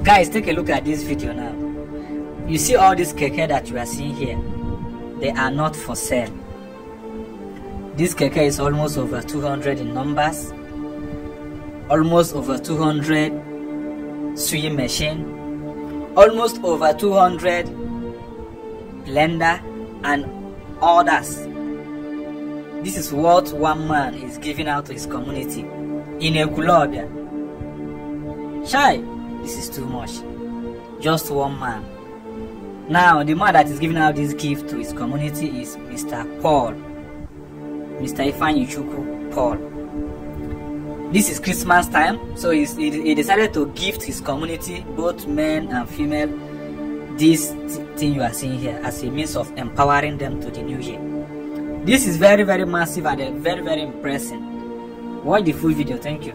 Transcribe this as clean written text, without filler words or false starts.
Guys, take a look at this video now. You see all these keke that you are seeing here, they are not for sale. This keke is almost over 200 in numbers, almost over 200 sewing machine, almost over 200 blender and others. This is what one man is giving out to his community in Ekulobia. Chai, this is too much. Just one man. Now, the man that is giving out this gift to his community is Mr. Paul. Mr. Ifeanyi Chukwu Paul. This is Christmas time, so he decided to gift his community, both men and female, this thing you are seeing here as a means of empowering them to the new year. This is very, very massive and very, very impressive. Watch the full video. Thank you.